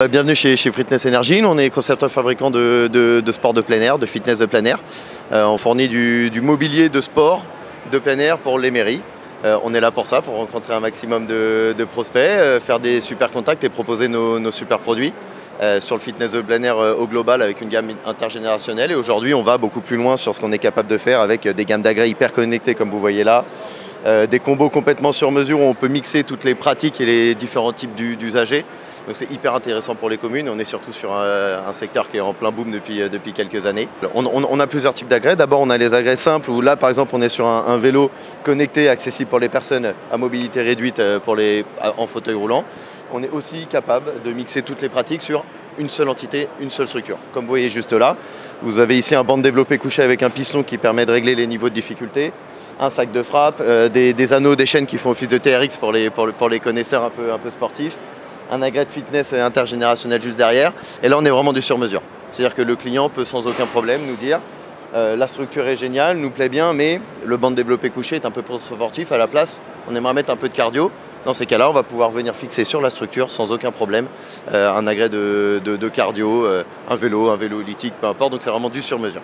Bienvenue chez Fitness Energy. Nous, on est concepteur fabricant de sport de plein air, de fitness de plein air. On fournit du mobilier de sport de plein air pour les mairies. On est là pour ça, pour rencontrer un maximum de prospects, faire des super contacts et proposer nos super produits sur le fitness de plein air au global avec une gamme intergénérationnelle. Et aujourd'hui, on va beaucoup plus loin sur ce qu'on est capable de faire avec des gammes d'agrès hyper connectées comme vous voyez là. Des combos complètement sur mesure où on peut mixer toutes les pratiques et les différents types d'usagers. Donc c'est hyper intéressant pour les communes. On est surtout sur un secteur qui est en plein boom depuis quelques années. On a plusieurs types d'agrès. D'abord on a les agrès simples où là par exemple on est sur un vélo connecté accessible pour les personnes à mobilité réduite en fauteuil roulant. On est aussi capable de mixer toutes les pratiques sur une seule entité, une seule structure. Comme vous voyez juste là, vous avez ici un banc de développé couché avec un piston qui permet de régler les niveaux de difficulté. Un sac de frappe, des anneaux, des chaînes qui font office de TRX pour les connaisseurs un peu sportifs, un agrès de fitness intergénérationnel juste derrière. Et là, on est vraiment du sur-mesure. C'est-à-dire que le client peut sans aucun problème nous dire la structure est géniale, nous plaît bien, mais le banc de développé couché est un peu trop sportif. À la place, on aimerait mettre un peu de cardio. Dans ces cas-là, on va pouvoir venir fixer sur la structure sans aucun problème un agrès de cardio, un vélo elliptique, peu importe. Donc c'est vraiment du sur-mesure.